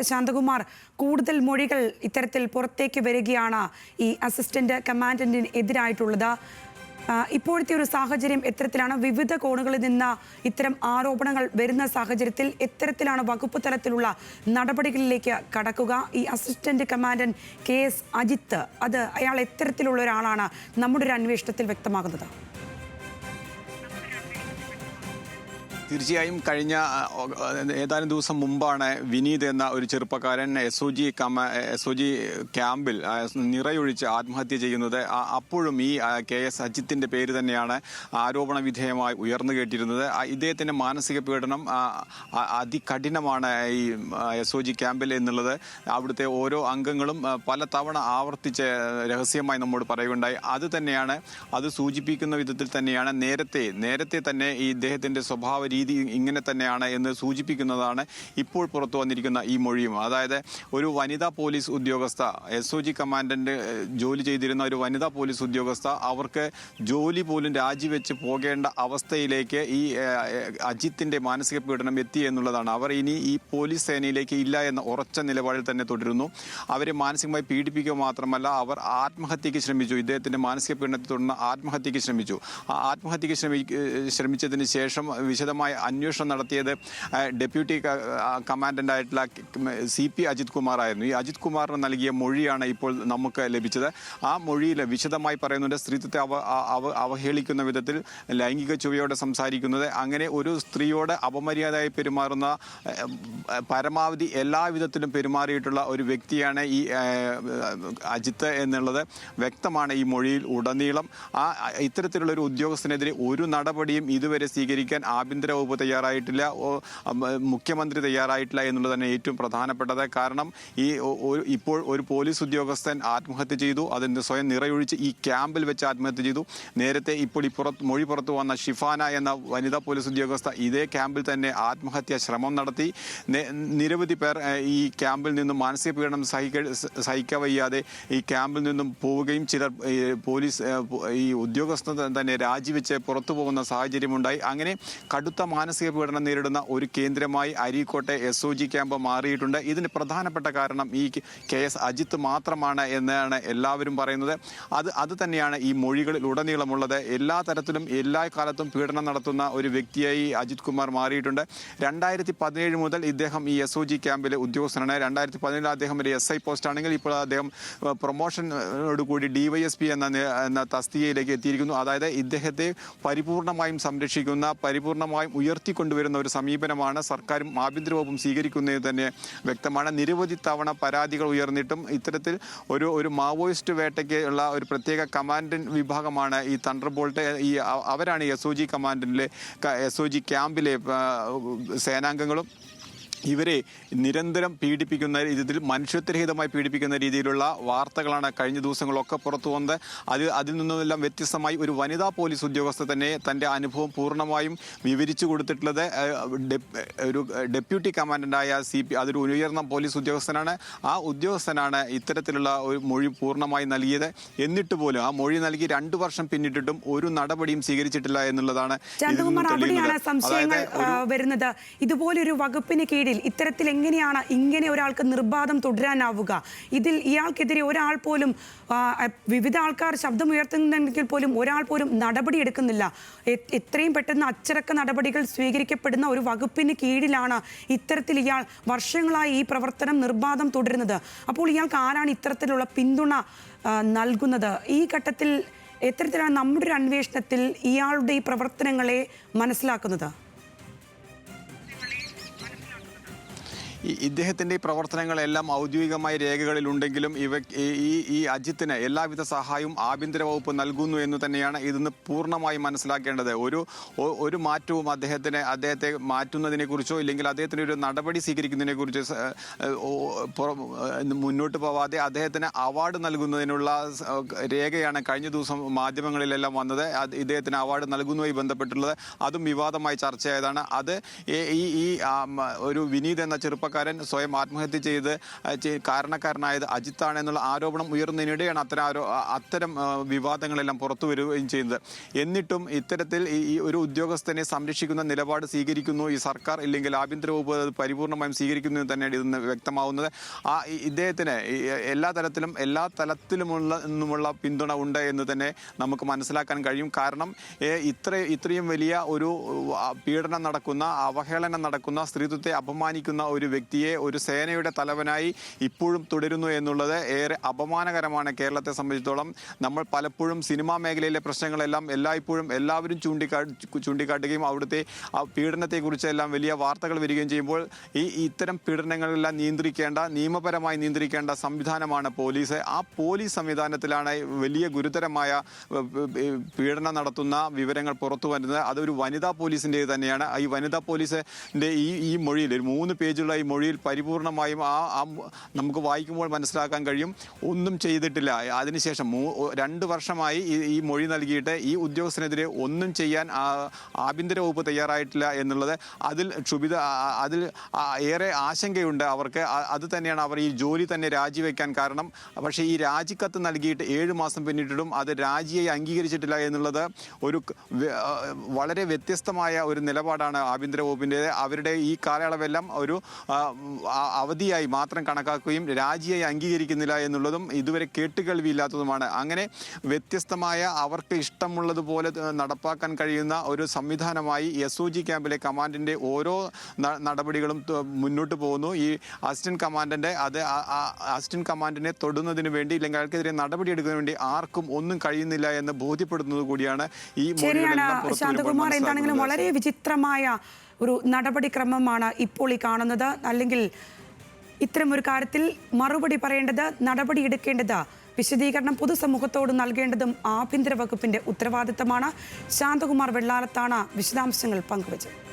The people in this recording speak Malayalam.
ശാന്തകുമാർ, കൂടുതൽ മൊഴികൾ ഇത്തരത്തിൽ പുറത്തേക്ക് വരികയാണ് ഈ അസിസ്റ്റന്റ് കമാൻഡന്റിന് എതിരായിട്ടുള്ളത്. ഇപ്പോഴത്തെ ഒരു സാഹചര്യം എത്തരത്തിലാണ്? വിവിധ കോണുകളിൽ നിന്ന് ഇത്തരം ആരോപണങ്ങൾ വരുന്ന സാഹചര്യത്തിൽ എത്തരത്തിലാണ് വകുപ്പ് തലത്തിലുള്ള നടപടികളിലേക്ക് കടക്കുക? ഈ അസിസ്റ്റന്റ് കമാൻഡന്റ് KS അജിത്ത്, അയാൾ എത്തരത്തിലുള്ള ഒരാളാണ് നമ്മുടെ ഒരു അന്വേഷണത്തിൽ വ്യക്തമാകുന്നത്? തീർച്ചയായും കഴിഞ്ഞ ഏതാനും ദിവസം മുമ്പാണ് വിനീത് എന്ന ഒരു ചെറുപ്പക്കാരൻ SOG ക്യാമ്പിൽ നിറയൊഴിച്ച് ആത്മഹത്യ ചെയ്യുന്നത്. അപ്പോഴും ഈ KS അജിത്തിന്റെ പേര് തന്നെയാണ് ആരോപണ വിധേയമായി ഉയർന്നു കേട്ടിരുന്നത്. ഇദ്ദേഹത്തിന്റെ മാനസിക പീഡനം അതികഠിനമാണ് ഈ SOG ക്യാമ്പിൽ എന്നുള്ളത് അവിടുത്തെ ഓരോ അംഗങ്ങളും പല തവണ ആവർത്തിച്ച് രഹസ്യമായി നമ്മോട് പറയുകയുണ്ടായി. അത് സൂചിപ്പിക്കുന്ന വിധത്തിൽ തന്നെയാണ് നേരത്തെ തന്നെ ഈ ഇദ്ദേഹത്തിന്റെ സ്വഭാവ രീതി ഇങ്ങനെ തന്നെയാണ് എന്ന് സൂചിപ്പിക്കുന്നതാണ് ഇപ്പോൾ പുറത്തു വന്നിരിക്കുന്ന ഈ മൊഴിയും. അതായത് ഒരു വനിതാ പോലീസ് ഉദ്യോഗസ്ഥ, SOG കമാൻഡന്റ് ജോലി ചെയ്തിരുന്ന ഒരു വനിതാ പോലീസ് ഉദ്യോഗസ്ഥ, അവർക്ക് ജോലി പോലും രാജിവെച്ച് പോകേണ്ട അവസ്ഥയിലേക്ക് ഈ അജിത്തിന്റെ മാനസിക പീഡനം എത്തി എന്നുള്ളതാണ്. അവർ ഇനി ഈ പോലീസ് സേനയിലേക്ക് ഇല്ല എന്ന ഉറച്ച നിലപാടിൽ തന്നെ തുടരുന്നു. അവരെ മാനസികമായി പീഡിപ്പിക്കുക മാത്രമല്ല, അവർ ആത്മഹത്യക്ക് ശ്രമിച്ചു. ഇദ്ദേഹത്തിന്റെ മാനസിക പീഡനത്തെ തുടർന്ന് ആത്മഹത്യക്ക് ശ്രമിച്ചു. ആത്മഹത്യക്ക് ശ്രമിച്ചതിന് ശേഷം വിശദമായ അന്വേഷണം നടത്തിയത് ഡെപ്യൂട്ടി കമാൻഡന്റ് ആയിട്ടുള്ള CP അജിത് കുമാർ ആയിരുന്നു. ഈ അജിത് കുമാറിന് നൽകിയ മൊഴിയാണ് ഇപ്പോൾ നമുക്ക് ലഭിച്ചത്. ആ മൊഴിയിൽ വിശദമായി പറയുന്നുണ്ട് സ്ത്രീത്വത്തെ അവഹേളിക്കുന്ന വിധത്തിൽ ലൈംഗിക ചുവയോടെ സംസാരിക്കുന്നത്, അങ്ങനെ ഒരു സ്ത്രീയോട് അപമര്യാദയായി പെരുമാറുന്ന, പരമാവധി എല്ലാവിധത്തിലും പെരുമാറിയിട്ടുള്ള ഒരു വ്യക്തിയാണ് ഈ അജിത്ത് എന്നുള്ളത് വ്യക്തമാണ് ഈ മൊഴിയിൽ ഉടനീളം. ഇത്തരത്തിലുള്ള ഒരു ഉദ്യോഗസ്ഥനെതിരെ ഒരു നടപടിയും ഇതുവരെ സ്വീകരിക്കാൻ ആഭ്യന്തര വകുപ്പ് തയ്യാറായിട്ടില്ല, മുഖ്യമന്ത്രി തയ്യാറായിട്ടില്ല എന്നുള്ളത് തന്നെ ഏറ്റവും പ്രധാനപ്പെട്ടത്. കാരണം ഇപ്പോൾ ഒരു പോലീസ് ഉദ്യോഗസ്ഥൻ ആത്മഹത്യ ചെയ്തു, അതിന് സ്വയം നിറയൊഴിച്ച് ഈ ക്യാമ്പിൽ വെച്ച് ആത്മഹത്യ ചെയ്തു. നേരത്തെ ഇപ്പോൾ മൊഴി പുറത്തു വന്ന ഷിഫാന എന്ന വനിതാ പോലീസ് ഉദ്യോഗസ്ഥ ഇതേ ക്യാമ്പിൽ തന്നെ ആത്മഹത്യാ ശ്രമം നടത്തി. നിരവധി പേർ ഈ ക്യാമ്പിൽ നിന്നും മാനസിക പീഡനം സഹിക്കവയ്യാതെ ഈ ക്യാമ്പിൽ നിന്നും പോവുകയും ചിലർ ഈ ഉദ്യോഗസ്ഥർ തന്നെ രാജിവെച്ച് പുറത്തു പോകുന്ന സാഹചര്യമുണ്ടായി. അങ്ങനെ കടുത്ത മാനസിക പീഡനം നേരിടുന്ന ഒരു കേന്ദ്രമായി അരീക്കോട്ടെ SOG ക്യാമ്പ് മാറിയിട്ടുണ്ട്. ഇതിന് പ്രധാനപ്പെട്ട കാരണം ഈ KS അജിത്ത് മാത്രമാണ് എന്നാണ് എല്ലാവരും പറയുന്നത്. അത് തന്നെയാണ് ഈ മൊഴികളിൽ ഉടനീളമുള്ളത്. എല്ലാ തരത്തിലും എല്ലാ കാലത്തും പീഡനം നടത്തുന്ന ഒരു വ്യക്തിയായി അജിത് കുമാർ മാറിയിട്ടുണ്ട്. 2017 മുതൽ ഇദ്ദേഹം ഈ SOG ക്യാമ്പിലെ ഉദ്യോഗസ്ഥനാണ്. 2017 അദ്ദേഹം ഒരു SI പോസ്റ്റ് ആണെങ്കിൽ ഇപ്പോൾ അദ്ദേഹം പ്രൊമോഷനോടുകൂടി DYSP എന്ന തസ്തികയിലേക്ക് എത്തിയിരിക്കുന്നു. അതായത് ഇദ്ദേഹത്തെ പരിപൂർണമായും സംരക്ഷിക്കുന്ന, പരിപൂർണമായും ഉയർത്തിക്കൊണ്ടുവരുന്ന ഒരു സമീപനമാണ് സർക്കാരും ആഭ്യന്തര വകുപ്പും സ്വീകരിക്കുന്നത് തന്നെ വ്യക്തമാണ്. നിരവധി തവണ പരാതികൾ ഉയർന്നിട്ടും ഇത്തരത്തിൽ ഒരു മാവോയിസ്റ്റ് വേട്ടയ്ക്ക് ഉള്ള ഒരു പ്രത്യേക കമാൻഡന്റ് വിഭാഗമാണ് ഈ തണ്ടർബോൾട്ട്. അവരാണ് ഈ SOG കമാൻഡന്റിലെ SOG ക്യാമ്പിലെ സേനാംഗങ്ങളും. ഇവരെ നിരന്തരം പീഡിപ്പിക്കുന്ന രീതിയിൽ, മനുഷ്യത്വരഹിതമായി പീഡിപ്പിക്കുന്ന രീതിയിലുള്ള വാർത്തകളാണ് കഴിഞ്ഞ ദിവസങ്ങളൊക്കെ പുറത്തു വന്നത്. അതിൽ നിന്നെല്ലാം വ്യത്യസ്തമായി ഒരു വനിതാ പോലീസ് ഉദ്യോഗസ്ഥ തന്നെ തൻ്റെ അനുഭവം പൂർണ്ണമായും വിവരിച്ചു കൊടുത്തിട്ടുള്ളത്. ഒരു ഡെപ്യൂട്ടി കമാൻഡന്റായ CP, അതൊരു ഉയർന്ന പോലീസ് ഉദ്യോഗസ്ഥനാണ്. ആ ഉദ്യോഗസ്ഥനാണ് ഇത്തരത്തിലുള്ള ഒരു മൊഴി പൂർണ്ണമായി നൽകിയത്. എന്നിട്ട് പോലും ആ മൊഴി നൽകി 2 വർഷം പിന്നിട്ടിട്ടും ഒരു നടപടിയും സ്വീകരിച്ചിട്ടില്ല എന്നുള്ളതാണ് വരുന്നത്. ഇതുപോലൊരു വകുപ്പിന് കീഴിൽ ഇത്തരത്തിൽ എങ്ങനെയാണ് ഇങ്ങനെ ഒരാൾക്ക് നിർബാധം തുടരാനാവുക? ഇതിൽ ഇയാൾക്കെതിരെ ഒരാൾ പോലും, വിവിധ ആൾക്കാർ ശബ്ദമുയർത്തുന്നുണ്ടെങ്കിൽ പോലും ഒരാൾ പോലും നടപടി എടുക്കുന്നില്ല. എത്രയും പെട്ടെന്ന് അച്ചടക്ക നടപടികൾ സ്വീകരിക്കപ്പെടുന്ന ഒരു വകുപ്പിന് കീഴിലാണ് ഇത്തരത്തിൽ ഇയാൾ വർഷങ്ങളായി ഈ പ്രവർത്തനം നിർബാധം തുടരുന്നത്. അപ്പോൾ ഇയാൾക്ക് ആരാണ് ഇത്തരത്തിലുള്ള പിന്തുണ നൽകുന്നത്? ഈ ഘട്ടത്തിൽ എത്തരത്തിലാണ് നമ്മുടെ ഒരു അന്വേഷണത്തിൽ ഇയാളുടെ ഈ പ്രവർത്തനങ്ങളെ മനസ്സിലാക്കുന്നത്? ഇദ്ദേഹത്തിൻ്റെ പ്രവർത്തനങ്ങളെല്ലാം ഔദ്യോഗികമായ രേഖകളിലുണ്ടെങ്കിലും ഈ അജിത്തിന് എല്ലാവിധ സഹായവും ആഭ്യന്തര വകുപ്പ് നൽകുന്നു എന്ന് തന്നെയാണ് ഇതിന്ന് പൂർണ്ണമായും മനസ്സിലാക്കേണ്ടത്. ഒരു മാറ്റവും അദ്ദേഹത്തെ മാറ്റുന്നതിനെക്കുറിച്ചോ ഇല്ലെങ്കിൽ അദ്ദേഹത്തിന് ഒരു നടപടി സ്വീകരിക്കുന്നതിനെക്കുറിച്ചോ മുന്നോട്ട് പോവാതെ അദ്ദേഹത്തിന് അവാർഡ് നൽകുന്നതിനുള്ള രേഖയാണ് കഴിഞ്ഞ ദിവസം മാധ്യമങ്ങളിലെല്ലാം വന്നത്. ഇദ്ദേഹത്തിന് അവാർഡ് നൽകുന്നതുമായി ബന്ധപ്പെട്ടുള്ളത് അതും വിവാദമായി ചർച്ചയായതാണ്. അത് ഈ ഒരു വിനീത് എന്ന ചെറുപ്പക്കാരൻ ചെറുപ്പക്കാരൻ സ്വയം ആത്മഹത്യ ചെയ്ത് കാരണക്കാരനായത് അജിത്താണ് എന്നുള്ള ആരോപണം ഉയർന്നതിനിടെയാണ് അത്തരം വിവാദങ്ങളെല്ലാം പുറത്തു വരികയും ചെയ്യുന്നത്. എന്നിട്ടും ഇത്തരത്തിൽ ഈ ഒരു ഉദ്യോഗസ്ഥനെ സംരക്ഷിക്കുന്ന നിലപാട് സ്വീകരിക്കുന്നു ഈ സർക്കാർ, ഇല്ലെങ്കിൽ ആഭ്യന്തര വകുപ്പ് അത് പരിപൂർണമായും സ്വീകരിക്കുന്നു എന്ന് തന്നെയാണ് ഇതിന് വ്യക്തമാവുന്നത്. ഇദ്ദേഹത്തിന് എല്ലാ തലത്തിലുമുള്ള പിന്തുണ ഉണ്ട് എന്ന് തന്നെ നമുക്ക് മനസ്സിലാക്കാൻ കഴിയും. കാരണം ഇത്രയും വലിയ ഒരു പീഡനം നടക്കുന്ന, അവഹേളനം നടക്കുന്ന, സ്ത്രീത്വത്തെ അപമാനിക്കുന്ന ഒരു വ്യക്തിയെ ഒരു സേനയുടെ തലവനായി ഇപ്പോഴും തുടരുന്നു എന്നുള്ളത് ഏറെ അപമാനകരമാണ് കേരളത്തെ സംബന്ധിച്ചിടത്തോളം. നമ്മൾ പലപ്പോഴും സിനിമാ മേഖലയിലെ പ്രശ്നങ്ങളെല്ലാം എല്ലാവരും ചൂണ്ടിക്കാട്ടുകയും അവിടുത്തെ പീഡനത്തെക്കുറിച്ചെല്ലാം വലിയ വാർത്തകൾ വരികയും ചെയ്യുമ്പോൾ ഇത്തരം പീഡനങ്ങളെല്ലാം നിയമപരമായി നിയന്ത്രിക്കേണ്ട സംവിധാനമാണ് പോലീസ്. ആ പോലീസ് സംവിധാനത്തിലാണ് വലിയ ഗുരുതരമായ പീഡനം നടത്തുന്ന വിവരങ്ങൾ പുറത്തു വരുന്നത്. അതൊരു വനിതാ പോലീസിൻ്റെ തന്നെയാണ്. ഈ വനിതാ പോലീസിൻ്റെ ഈ മൊഴിയിൽ, ഒരു 3 പേജുള്ള ഈ മൊഴിയിൽ പരിപൂർണമായും നമുക്ക് വായിക്കുമ്പോൾ മനസ്സിലാക്കാൻ കഴിയും ഒന്നും ചെയ്തിട്ടില്ല. അതിനുശേഷം 2 വർഷമായി ഈ മൊഴി നൽകിയിട്ട് ഈ ഉദ്യോഗസ്ഥനെതിരെ ഒന്നും ചെയ്യാൻ ആഭ്യന്തര വകുപ്പ് തയ്യാറായിട്ടില്ല എന്നുള്ളത് അതിൽ ഏറെ ആശങ്കയുണ്ട് അവർക്ക്. അത് തന്നെയാണ് അവർ ഈ ജോലി തന്നെ രാജിവെക്കാൻ കാരണം. പക്ഷേ ഈ രാജിക്കത്ത് നൽകിയിട്ട് 7 മാസം പിന്നിട്ടിട്ടും അത് രാജിയെ അംഗീകരിച്ചിട്ടില്ല എന്നുള്ളത് ഒരു വളരെ വ്യത്യസ്തമായ ഒരു നിലപാടാണ് ആഭ്യന്തര വകുപ്പിൻ്റേത്. അവരുടെ ഈ കാലയളവെല്ലാം ഒരു അവധിയായി മാത്രം കണക്കാക്കുകയും രാജിയെ അംഗീകരിക്കുന്നില്ല എന്നുള്ളതും ഇതുവരെ കേട്ടുകേൾവിയില്ലാത്തതുമാണ്. അങ്ങനെ വ്യത്യസ്തമായ അവർക്ക് ഇഷ്ടമുള്ളതുപോലെ നടപ്പാക്കാൻ കഴിയുന്ന ഒരു സംവിധാനമായി SOG ക്യാമ്പിലെ കമാൻഡിൻ്റെ ഓരോ നടപടികളും മുന്നോട്ട് പോകുന്നു. ഈ അസിസ്റ്റന്റ് കമാൻഡിനെ തൊടുന്നതിന് വേണ്ടി, ഇല്ലെങ്കിൽ അയാൾക്കെതിരെ നടപടിയെടുക്കുന്നതിന് വേണ്ടി ആർക്കും ഒന്നും കഴിയുന്നില്ല എന്ന് ബോധ്യപ്പെടുന്നത് കൂടിയാണ് ഈ ശാന്തകുമാർ. എന്താണെങ്കിലും വളരെ വിചിത്രമായ ഒരു നടപടിക്രമമാണ് ഇപ്പോൾ ഈ കാണുന്നത്. അല്ലെങ്കിൽ ഇത്തരം ഒരു കാര്യത്തിൽ മറുപടി പറയേണ്ടത്, നടപടിയെടുക്കേണ്ടത്, വിശദീകരണം പൊതുസമൂഹത്തോട് നൽകേണ്ടതും ആഭ്യന്തര വകുപ്പിന്റെ ഉത്തരവാദിത്തമാണ്. ശാന്തകുമാർ വെള്ളാലത്താണ് വിശദാംശങ്ങൾ പങ്കുവച്ചത്.